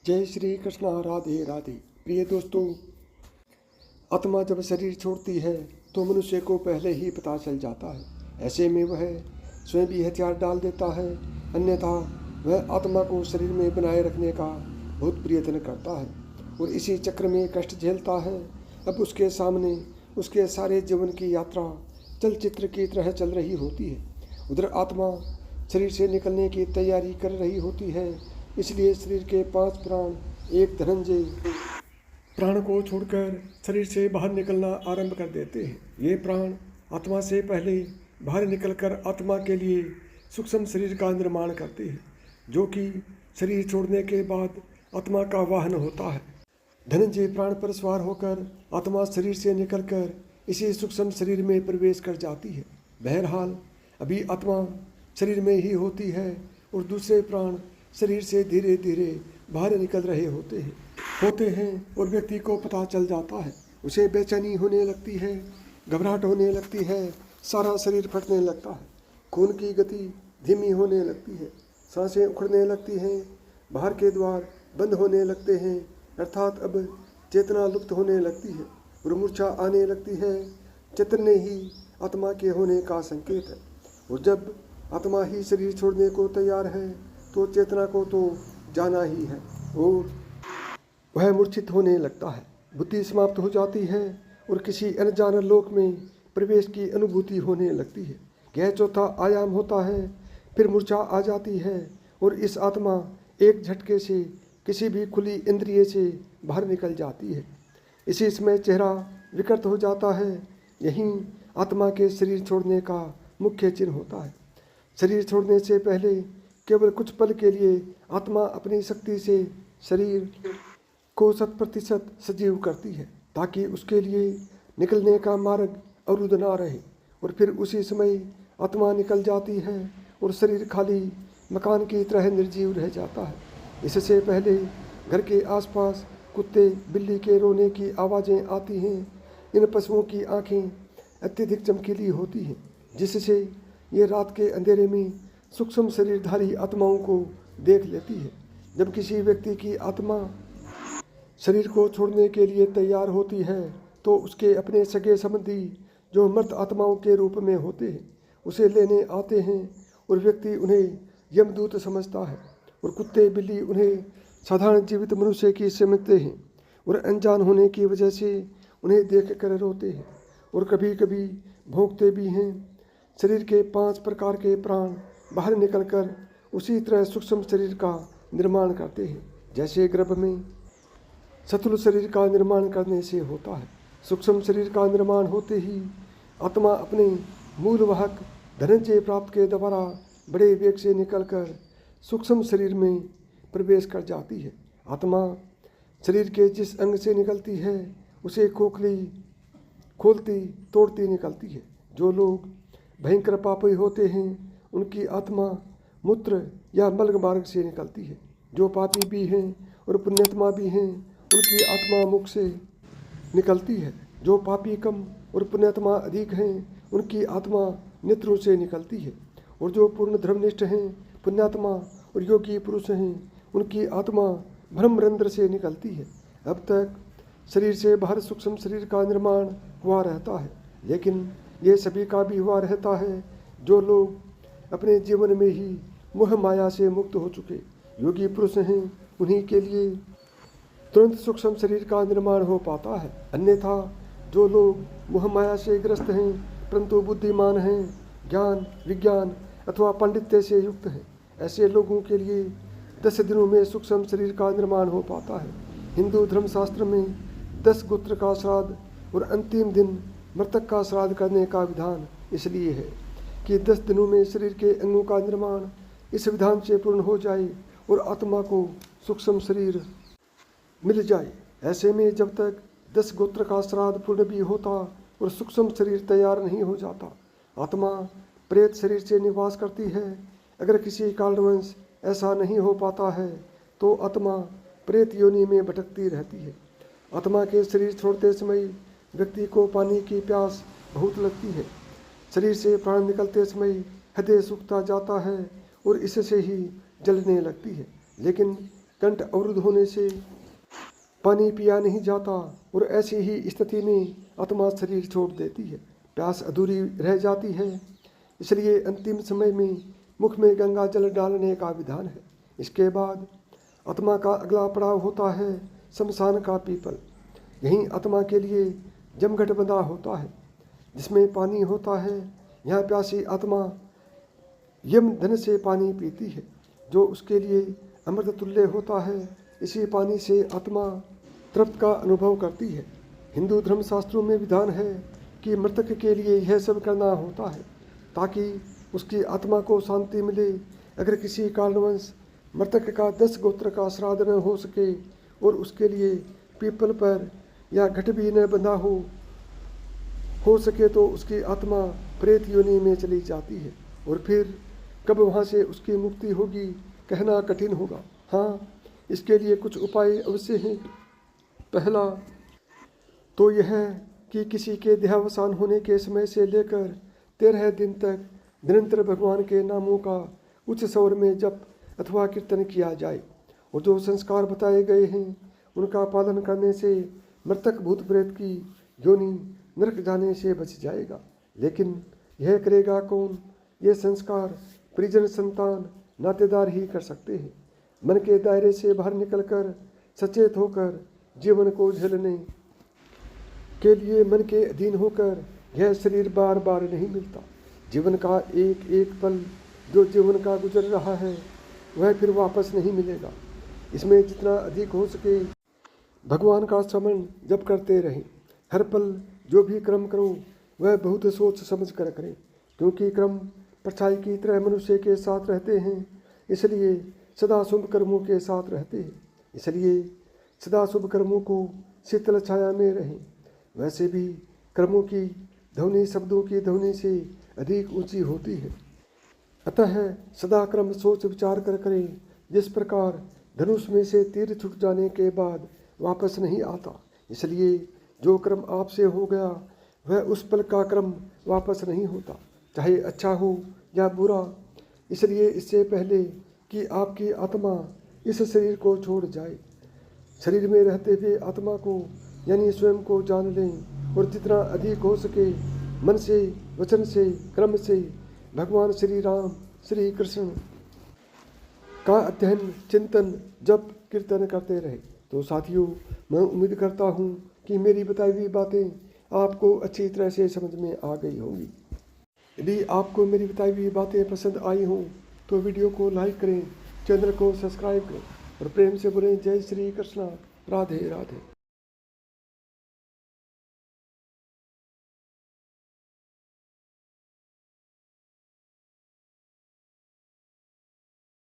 जय श्री कृष्णा। राधे राधे। प्रिय दोस्तों, आत्मा जब शरीर छोड़ती है तो मनुष्य को पहले ही पता चल जाता है। ऐसे में वह स्वयं भी हथियार डाल देता है, अन्यथा वह आत्मा को शरीर में बनाए रखने का बहुत प्रयत्न करता है और इसी चक्र में कष्ट झेलता है। अब उसके सामने उसके सारे जीवन की यात्रा चलचित्र की तरह चल रही होती है। उधर आत्मा शरीर से निकलने की तैयारी कर रही होती है, इसलिए शरीर के 5 प्राण एक धनंजय प्राण को छोड़कर शरीर से बाहर निकलना आरंभ कर देते हैं। ये प्राण आत्मा से पहले बाहर निकलकर आत्मा के लिए सूक्ष्म शरीर का निर्माण करते हैं, जो कि शरीर छोड़ने के बाद आत्मा का वाहन होता है। धनंजय प्राण पर सवार होकर आत्मा शरीर से निकलकर इसी सूक्ष्म शरीर में प्रवेश कर जाती है। बहरहाल अभी आत्मा शरीर में ही होती है और दूसरे प्राण शरीर से धीरे धीरे बाहर निकल रहे होते हैं और व्यक्ति को पता चल जाता है। उसे बेचैनी होने लगती है, घबराहट होने लगती है, सारा शरीर फटने लगता है, खून की गति धीमी होने लगती है, सांसें उखड़ने लगती हैं, बाहर के द्वार बंद होने लगते हैं, अर्थात अब चेतना लुप्त होने लगती है और मूर्छा आने लगती है। चैतन्य ही आत्मा के होने का संकेत है और जब आत्मा ही शरीर छोड़ने को तैयार है तो चेतना को तो जाना ही है और वह मूर्छित होने लगता है। बुद्धि समाप्त हो जाती है और किसी अनजान लोक में प्रवेश की अनुभूति होने लगती है। यह चौथा आयाम होता है। फिर मूर्छा आ जाती है और इस आत्मा एक झटके से किसी भी खुली इंद्रिय से बाहर निकल जाती है। इसी समय चेहरा विकृत हो जाता है। यही आत्मा के शरीर छोड़ने का मुख्य चिन्ह होता है। शरीर छोड़ने से पहले केवल कुछ पल के लिए आत्मा अपनी शक्ति से शरीर को 100% सजीव करती है, ताकि उसके लिए निकलने का मार्ग अवरुद्ध ना रहे, और फिर उसी समय आत्मा निकल जाती है और शरीर खाली मकान की तरह निर्जीव रह जाता है। इससे पहले घर के आसपास कुत्ते बिल्ली के रोने की आवाज़ें आती हैं। इन पशुओं की आंखें अत्यधिक चमकीली होती हैं, जिससे ये रात के अंधेरे में सूक्ष्म शरीरधारी आत्माओं को देख लेती है। जब किसी व्यक्ति की आत्मा शरीर को छोड़ने के लिए तैयार होती है तो उसके अपने सगे संबंधी जो मृत आत्माओं के रूप में होते हैं उसे लेने आते हैं और व्यक्ति उन्हें यमदूत समझता है और कुत्ते बिल्ली उन्हें साधारण जीवित मनुष्य की समझते हैं और अनजान होने की वजह से उन्हें देख कर रोते हैं और कभी कभी भौंकते भी हैं। शरीर के 5 प्रकार के प्राण बाहर निकलकर उसी तरह सूक्ष्म शरीर का निर्माण करते हैं, जैसे गर्भ में स्थूल शरीर का निर्माण करने से होता है। सूक्ष्म शरीर का निर्माण होते ही आत्मा अपने मूल वाहक धनंजय प्राप्त के द्वारा बड़े वेग से निकलकर सूक्ष्म शरीर में प्रवेश कर जाती है। आत्मा शरीर के जिस अंग से निकलती है उसे खोलती तोड़ती निकलती है। जो लोग भयंकर पापी होते हैं उनकी आत्मा मूत्र या मल मार्ग से निकलती है। जो पापी भी हैं और पुण्यात्मा भी हैं उनकी आत्मा मुख से निकलती है। जो पापी कम और पुण्यात्मा अधिक हैं उनकी आत्मा नेत्रों से निकलती है और जो पूर्ण धर्मनिष्ठ हैं, पुण्यात्मा और योगी पुरुष हैं उनकी आत्मा ब्रह्मरंध्र से निकलती है। अब तक शरीर से बाहर सूक्ष्म शरीर का निर्माण हुआ रहता है, लेकिन ये सभी का भी हुआ रहता है जो लोग अपने जीवन में ही मोह माया से मुक्त हो चुके योगी पुरुष हैं। उन्हीं के लिए तुरंत सूक्ष्म शरीर का निर्माण हो पाता है। अन्यथा जो लोग मोह माया से ग्रस्त हैं परंतु बुद्धिमान हैं, ज्ञान विज्ञान अथवा पांडित्य से युक्त हैं, ऐसे लोगों के लिए 10 दिनों में सूक्ष्म शरीर का निर्माण हो पाता है। हिंदू धर्मशास्त्र में 10 गोत्र का श्राद्ध और अंतिम दिन मृतक का श्राद्ध करने का विधान इसलिए है कि 10 दिनों में शरीर के अंगों का निर्माण इस विधान से पूर्ण हो जाए और आत्मा को सूक्ष्म शरीर मिल जाए। ऐसे में जब तक 10 गोत्र का श्राद्ध पूर्ण भी होता और सूक्ष्म शरीर तैयार नहीं हो जाता, आत्मा प्रेत शरीर से निवास करती है। अगर किसी कारणवश ऐसा नहीं हो पाता है तो आत्मा प्रेत योनि में भटकती रहती है। आत्मा के शरीर छोड़ते समय व्यक्ति को पानी की प्यास बहुत लगती है। शरीर से प्राण निकलते समय हृदय सूखता जाता है और इससे ही जलने लगती है। लेकिन कंठ अवरुद्ध होने से पानी पिया नहीं जाता और ऐसी ही स्थिति में आत्मा शरीर छोड़ देती है, प्यास अधूरी रह जाती है। इसलिए अंतिम समय में मुख में गंगा जल डालने का विधान है। इसके बाद आत्मा का अगला पड़ाव होता है शमशान का पीपल। यहीं आत्मा के लिए जमघट बंधा होता है जिसमें पानी होता है। यहाँ प्यासी आत्मा यम धन से पानी पीती है जो उसके लिए अमृत तुल्य होता है। इसी पानी से आत्मा तृप्त का अनुभव करती है। हिंदू धर्मशास्त्रों में विधान है कि मृतक के लिए यह सब करना होता है ताकि उसकी आत्मा को शांति मिले। अगर किसी कारणवश मृतक का 10 गोत्र का श्राद्ध न हो सके और उसके लिए पीपल पर या घट भी न बंधा हो सके तो उसकी आत्मा प्रेत योनि में चली जाती है और फिर कब वहाँ से उसकी मुक्ति होगी कहना कठिन होगा। हाँ, इसके लिए कुछ उपाय अवश्य हैं। पहला तो यह कि किसी के देहावसान होने के समय से लेकर 13 दिन तक निरंतर भगवान के नामों का उच्च स्वर में जप अथवा कीर्तन किया जाए और जो संस्कार बताए गए हैं उनका पालन करने से मृतक भूत प्रेत की योनि नरक जाने से बच जाएगा। लेकिन यह करेगा कौन? ये संस्कार परिजन, संतान, नातेदार ही कर सकते हैं। मन के दायरे से बाहर निकलकर सचेत होकर जीवन को झेलने के लिए मन के अधीन होकर यह शरीर बार बार नहीं मिलता। जीवन का एक एक पल जो जीवन का गुजर रहा है वह फिर वापस नहीं मिलेगा। इसमें जितना अधिक हो सके भगवान का स्मरण जप करते रहें। हर पल जो भी कर्म करो वह बहुत सोच समझ कर करें, क्योंकि कर्म परछाई की तरह मनुष्य के साथ रहते हैं, इसलिए सदा शुभ कर्मों के साथ रहते हैं। इसलिए सदा शुभ कर्मों को शीतल छाया में रहें। वैसे भी कर्मों की ध्वनि शब्दों की ध्वनि से अधिक ऊंची होती है। अतः सदा कर्म सोच विचार कर करें। जिस प्रकार धनुष में से तीर छूट जाने के बाद वापस नहीं आता, इसलिए जो कर्म आपसे हो गया वह उस पल का कर्म वापस नहीं होता, चाहे अच्छा हो या बुरा। इसलिए इससे पहले कि आपकी आत्मा इस शरीर को छोड़ जाए, शरीर में रहते हुए आत्मा को यानी स्वयं को जान लें और जितना अधिक हो सके मन से, वचन से, कर्म से भगवान श्री राम, श्री कृष्ण का अध्ययन, चिंतन, जप, कीर्तन करते रहे। तो साथियों, मैं उम्मीद करता हूँ कि मेरी बताई हुई बातें आपको अच्छी तरह से समझ में आ गई होंगी। यदि आपको मेरी बताई हुई बातें पसंद आई हों तो वीडियो को लाइक करें, चैनल को सब्सक्राइब करें और प्रेम से बोलें जय श्री कृष्णा, राधे राधे।